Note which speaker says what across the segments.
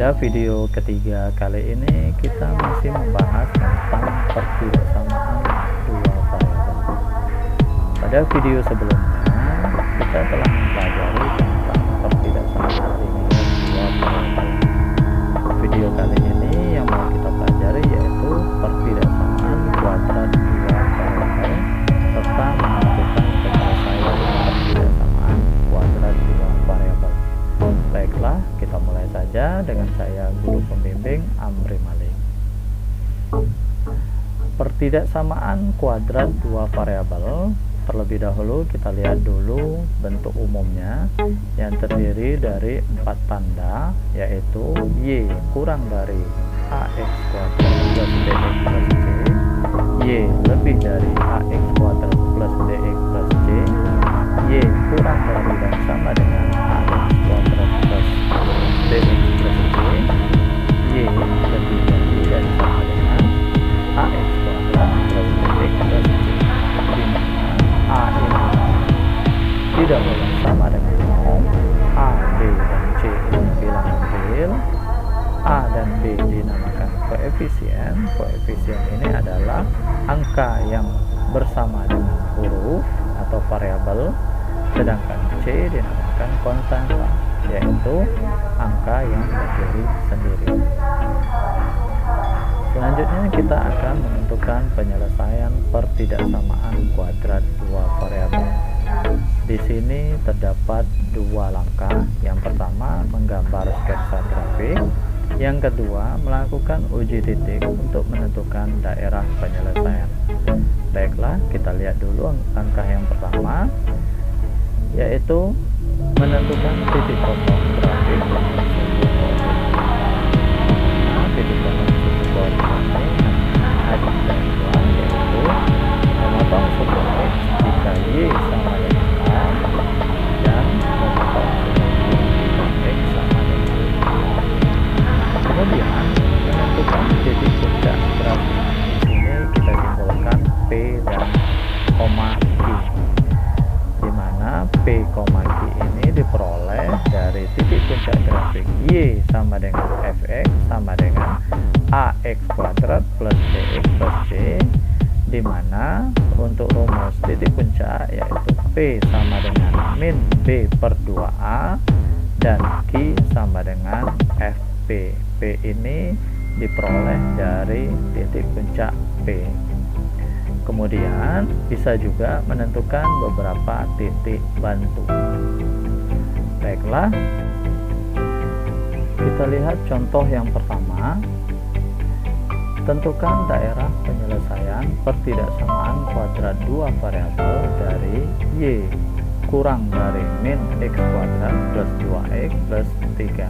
Speaker 1: Pada video ketiga kali ini kita masih membahas tentang pertidaksamaan dua variabel. Pada video sebelumnya kita telah mempelajari tentang pertidaksamaan linear dua variabel. Video kali ini yang mau kita pelajari yaitu pertidaksamaan kuadrat dua variabel serta menentukan penyelesaian pertidaksamaan kuadrat dua variabel. Baiklah, kita mulai saja dengan saya guru pembimbing Amri Malik. Pertidaksamaan kuadrat dua variabel. Terlebih dahulu kita lihat dulu bentuk umumnya yang terdiri dari 4 tanda, yaitu Y kurang dari AX kuadrat plus BX plus C, Y lebih dari AX kuadrat plus BX plus C, Y kurang dari dan sama dengan AX kuadrat plus BX plus C, Y lebih dari dan sama dengan AX kuadrat plus BX plus C, A ini tidak boleh sama dengan 0. A, B, dan C ini bilangan real. A dan B dinamakan koefisien. Koefisien ini adalah angka yang bersama dengan huruf atau variabel, sedangkan C dinamakan konstanta, yaitu angka yang berdiri sendiri. Selanjutnya kita akan menentukan penyelesaian pertidaksamaan kuadrat dua variabel. Di sini terdapat dua langkah. Yang pertama menggambar sketsa grafik, yang kedua melakukan uji titik untuk menentukan daerah penyelesaian. Baiklah, kita lihat dulu langkah yang pertama, yaitu menentukan titik potong grafik dengan sumbu koordinat. Titik potong sumbu koordinat ini X dan Y, yaitu memotong sumbu X jika Y sama dengan A dan memotong sumbu Y jika X sama dengan A. Kemudian menentukan titik puncak grafik. Di sini kita simbolkan P dan koma Q, di mana P, Q ini diperoleh dari titik puncak grafik Y sama dengan Fx sama dengan AX kuadrat plus BX plus C, di mana untuk rumus titik puncak yaitu P sama dengan min B per 2A dan Q sama dengan Fp. P ini diperoleh dari titik puncak P. Kemudian bisa juga menentukan beberapa titik bantu. Baiklah, kita lihat contoh yang pertama. Tentukan daerah penyelesaian pertidaksamaan kuadrat dua variabel dari Y kurang dari min X kuadrat plus 2X plus 3.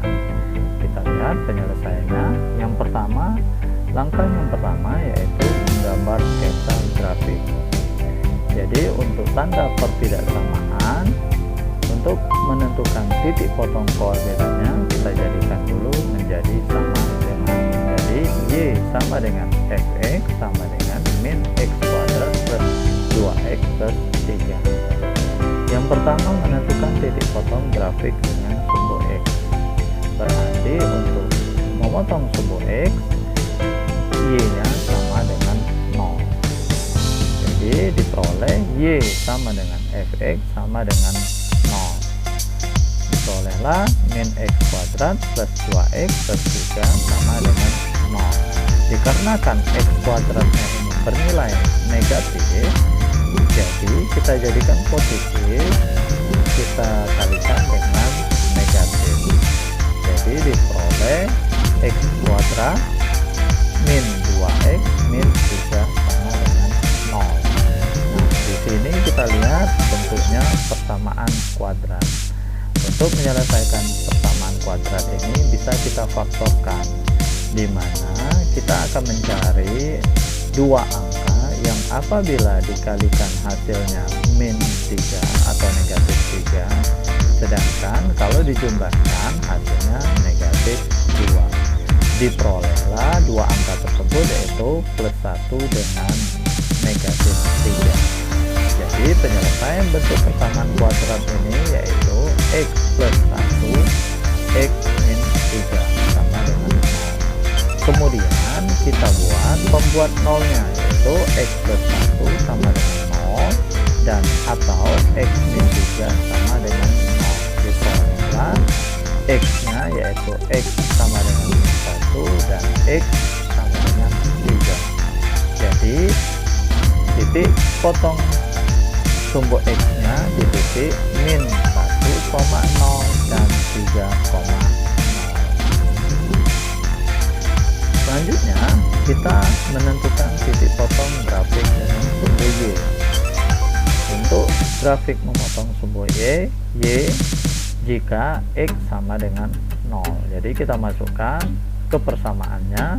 Speaker 1: Kita lihat penyelesaiannya. Yang pertama, langkah yang pertama yaitu menggambar sketsa grafik. Jadi untuk tanda pertidaksamaan, untuk menentukan titik potong koordinatnya kita jadikan dulu menjadi sama dengan, jadi Y sama dengan Fx sama dengan min X kuadrat plus 2X plus 3. Yang pertama menentukan titik potong grafik dengan sumbu X. Berarti untuk memotong sumbu X, Y-nya sama dengan 0. Jadi diperoleh Y sama dengan Fx sama dengan 0. Diperolehlah min X kuadrat plus 2X plus 3 sama dengan 0. Dikarenakan X kuadratnya ini bernilai negatif, jadi kita jadikan positif, kita kalikan dengan negatif. Jadi diperoleh X kuadrat min 2X min 3 sama dengan 0. Nah, di sini kita lihat bentuknya persamaan kuadrat. Untuk menyelesaikan persamaan kuadrat ini bisa kita faktorkan, di mana kita akan mencari dua angka yang apabila dikalikan hasilnya min 3 atau negatif 3, sedangkan kalau dijumlahkan hasilnya negatif 2. Diperolehlah dua angka tersebut yaitu plus 1 dengan negatif 3. Jadi penyelesaian bentuk persamaan kuadrat ini yaitu X plus 1 X min 3 sama pembuat nolnya, yaitu x plus 1 sama dengan 0 dan atau x min 3 sama dengan 0. Diperolehlah x nya yaitu x sama dengan 1 dan x sama dengan 3. Jadi titik potong sumbu x nya di titik min 1,0 dan 3,0. Selanjutnya kita menentukan titik potong grafik dengan sumbu y. Untuk grafik memotong sumbu y jika x sama dengan 0. Jadi kita masukkan ke persamaannya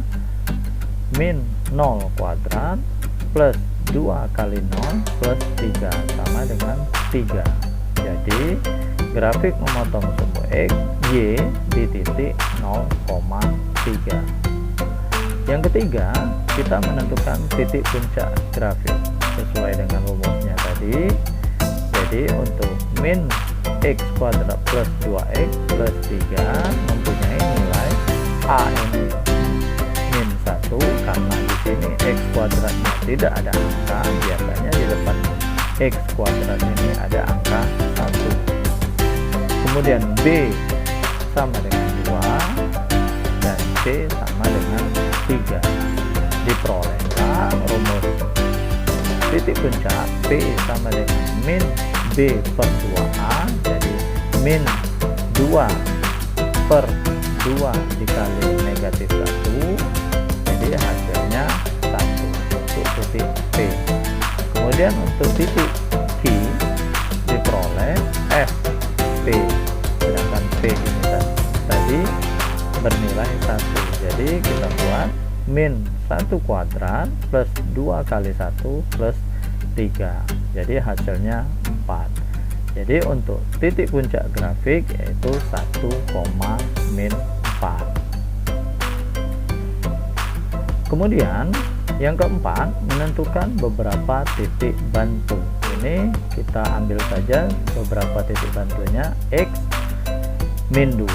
Speaker 1: min 0 kuadrat plus 2 kali 0 plus 3 sama dengan 3. Jadi grafik memotong sumbu x y di titik 0,3. Yang ketiga, kita menentukan titik puncak grafik sesuai dengan rumusnya tadi. Jadi untuk min x kuadrat plus 2x plus 3 mempunyai nilai a ini min 1, karena di sini x kuadratnya tidak ada angka, biasanya di depan x kuadrat ini ada angka 1. Kemudian b sama dengan 2 dan c sama dengan 3. Diperolehlah rumus titik puncak p sama dengan min b per 2a, jadi min 2 per 2 dikali negatif 1, jadi hasilnya 1 untuk titik p. Kemudian untuk titik q diperoleh f p, sedangkan p ini tadi bernilai 1. Jadi kita buat min 1 kuadrat plus 2 kali 1 plus 3, jadi hasilnya 4. Jadi untuk titik puncak grafik yaitu 1, min 4. Kemudian yang keempat, menentukan beberapa titik bantu. Ini kita ambil saja beberapa titik bantunya, x min 2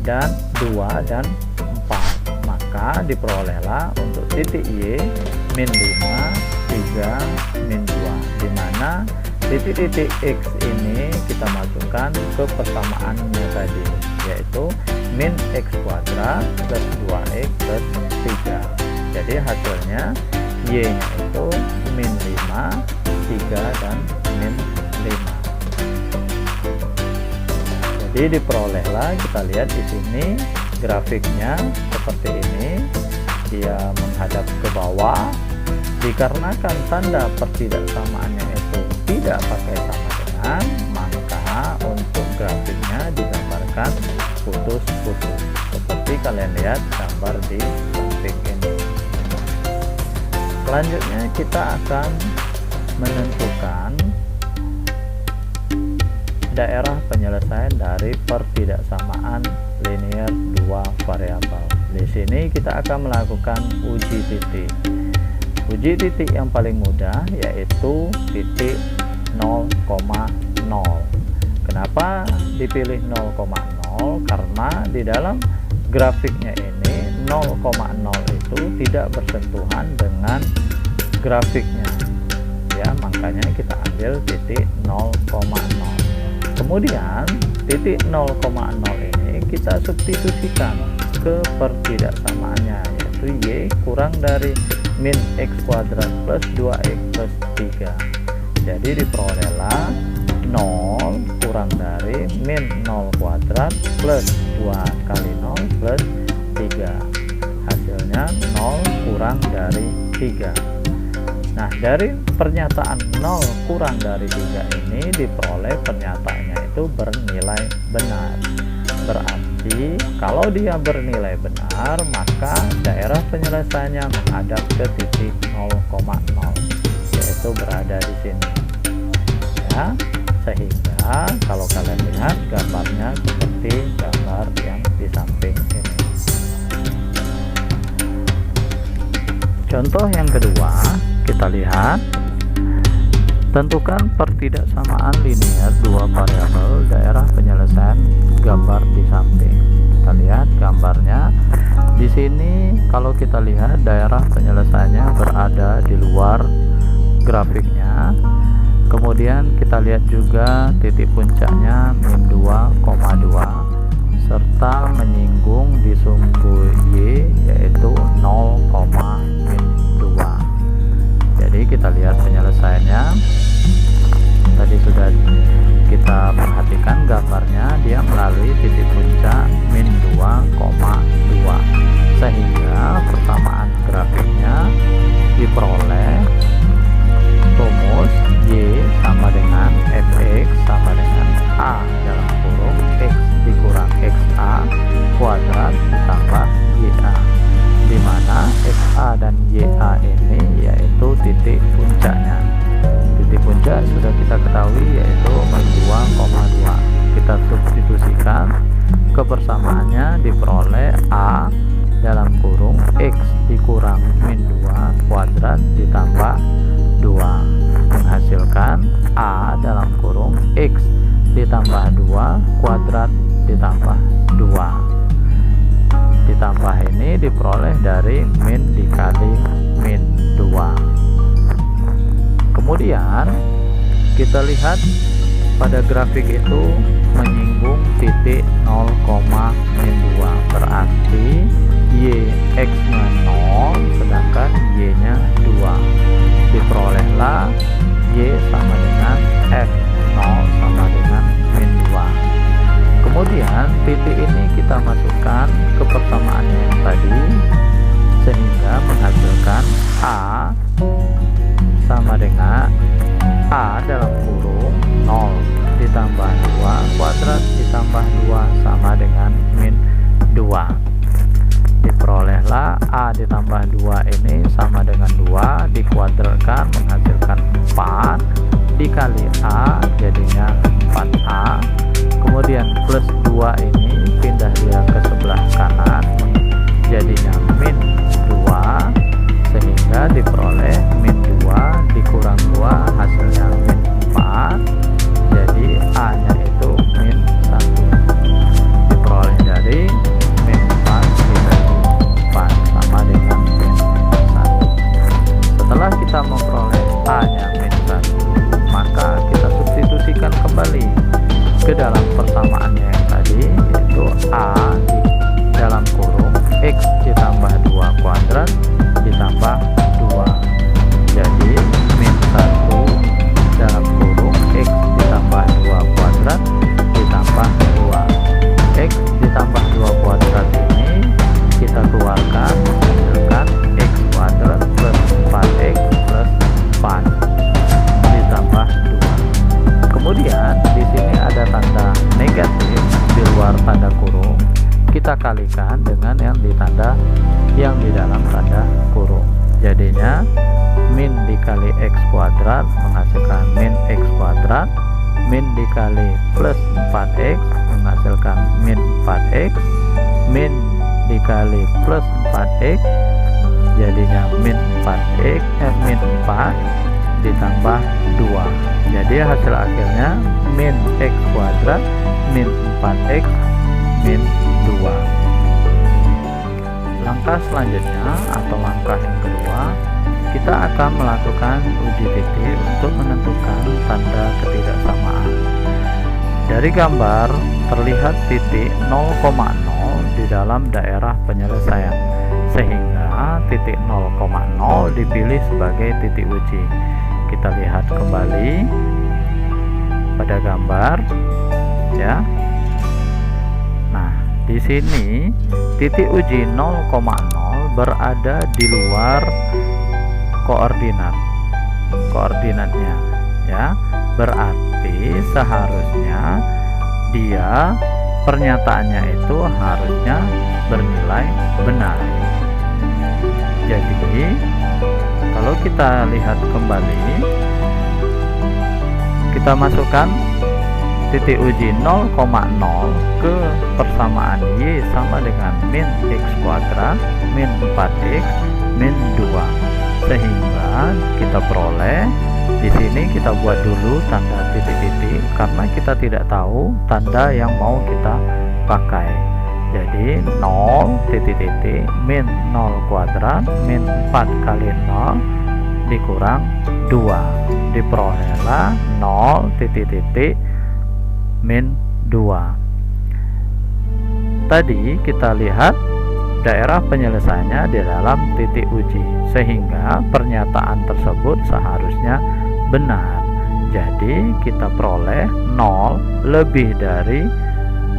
Speaker 1: dan 2 dan 4. Maka diperolehlah untuk titik y min 5, 3, min 2, di mana titik-titik x ini kita masukkan ke persamaannya tadi, yaitu min x kuadrat plus 2x plus 3. Jadi hasilnya y nya itu min 5, 3 dan min 5. Jadi diperolehlah, kita lihat di sini grafiknya seperti ini, dia menghadap ke bawah. Dikarenakan tanda pertidaksamaannya itu tidak pakai sama dengan, maka untuk grafiknya digambarkan putus-putus seperti kalian lihat gambar di samping ini. Selanjutnya kita akan menentukan daerah penyelesaian dari pertidaksamaan linear dua variabel. Di sini kita akan melakukan uji titik. Uji titik yang paling mudah yaitu titik 0,0. Kenapa dipilih 0,0? Karena di dalam grafiknya ini 0,0 itu tidak bersentuhan dengan grafiknya, ya, makanya kita ambil titik 0,0. Kemudian titik 0,0 ini kita substitusikan ke pertidaksamaannya, yaitu y kurang dari min x kuadrat plus 2x plus 3. Jadi diperolehlah 0 kurang dari min 0 kuadrat plus 2 kali 0 plus 3. Hasilnya 0 kurang dari 3. Nah, dari pernyataan 0 kurang dari 3 ini diperoleh pernyataannya itu bernilai benar. Berarti kalau dia bernilai benar, maka daerah penyelesaiannya menghadap ke titik 0,0, yaitu berada di sini. Ya, sehingga kalau kalian lihat gambarnya seperti gambar yang di samping ini. Contoh yang kedua, kita lihat, tentukan pertidaksamaan linear dua variabel daerah penyelesaian gambar di samping. Kita lihat gambarnya. Di sini kalau kita lihat daerah penyelesaiannya berada di luar grafiknya. Kemudian kita lihat juga titik puncaknya min 2,2 serta menyinggung di sumbu Y yaitu 0,-2. Jadi kita lihat penyelesaiannya tadi sudah kita perhatikan gambarnya, dia melalui titik puncak min 2,2 sehingga persamaan grafiknya diperoleh rumus Y sama dengan fx sama dengan A dalam kurung x dikurang xa kuadrat ditambah ya, dimana xa dan ya ini yaitu titik puncaknya. Titik puncak sudah kita ketahui yaitu min 2,2. Kita substitusikan, kebersamaannya diperoleh A dalam kurung x dikurang min 2 kuadrat ditambah 2 menghasilkan A dalam kurung x ditambah 2 kuadrat ditambah 2. Ditambah ini diperoleh dari min dikali min 2. Kemudian kita lihat pada grafik itu menyinggung titik 0,-2, berarti y x nya 0 sedangkan y nya 2. Diperolehlah y sama dengan f 0 sama dengan min 2. Kemudian titik ini kita masukkan ke persamaannya yang tadi sehingga menghasilkan A sama dengan A dalam kurung 0 ditambah 2 kuadrat ditambah 2 sama dengan min 2. Diperolehlah A ditambah 2 ini sama dengan 2 dikuadratkan menghasilkan 4 dikali A jadinya 4A. Kemudian plus 2 ini pindah dia ke sebelah kanan jadinya min 2 sehingga diperoleh min 2 dikurang 2 hasilnya min 4, jadi A nya itu min 1. Diperoleh dari min 4 dikali 4 sama dengan min 1. Setelah kita memperoleh A nya min 1, maka kita substitusikan kembali ke dalam persamaannya yang tadi yaitu A di dalam kurung x ditambah 2 kuadrat ditambah 2, jadi min 1 dalam kurung x ditambah 2 kuadrat ditambah 2. X ditambah 2 kuadrat ini kita keluarkan menghasilkan x kuadrat plus 4x plus 4 ditambah 2. Kemudian di sini ada tanda negatif di luar tanda kurung, kita kalikan dengan yang di dalam tanda kurung. Jadinya min dikali x kuadrat menghasilkan min x kuadrat, min dikali plus 4x menghasilkan min 4x, min dikali plus 4x jadinya min 4x min 4 ditambah 2. Jadi hasil akhirnya min x kuadrat min 4x min 2. Langkah selanjutnya atau langkah yang kedua, kita akan melakukan uji titik untuk menentukan tanda ketidaksamaan. Dari gambar terlihat titik 0,0 di dalam daerah penyelesaian, sehingga titik 0,0 dipilih sebagai titik uji. Kita lihat kembali pada gambar ya. Nah, di sini titik uji 0,0 berada di luar koordinatnya ya. Berarti seharusnya dia pernyataannya itu harusnya bernilai benar. Jadi kalau kita lihat kembali, kita masukkan titik uji 0,0 ke persamaan y sama dengan min x kuadrat min 4x min 2, sehingga kita peroleh di sini. Kita buat dulu tanda titik-titik karena kita tidak tahu tanda yang mau kita pakai. Jadi 0 titik titik min 0 kuadrat min 4 kali 0 dikurang 2, diperolehlah 0 titik titik min 2. Tadi kita lihat daerah penyelesaiannya di dalam titik uji, sehingga pernyataan tersebut seharusnya benar. Jadi kita peroleh 0 lebih dari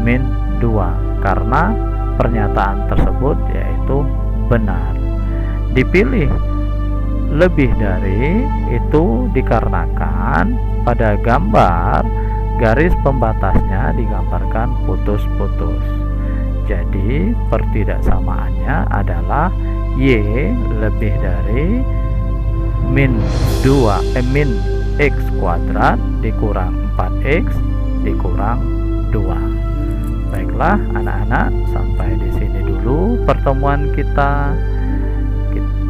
Speaker 1: min 2 karena pernyataan tersebut yaitu benar. Dipilih lebih dari itu dikarenakan pada gambar garis pembatasnya digambarkan putus-putus. Jadi pertidaksamaannya adalah Y lebih dari min X kuadrat dikurang 4X dikurang 2. Baiklah anak-anak, sampai di sini dulu pertemuan kita.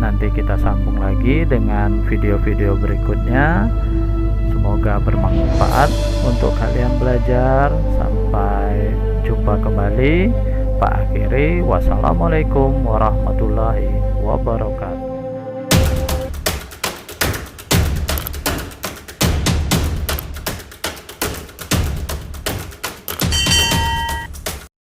Speaker 1: Nanti kita sambung lagi dengan video-video berikutnya. Semoga bermanfaat untuk kalian belajar. Sampai jumpa kembali. Pak akhiri, wassalamualaikum warahmatullahi wabarakatuh.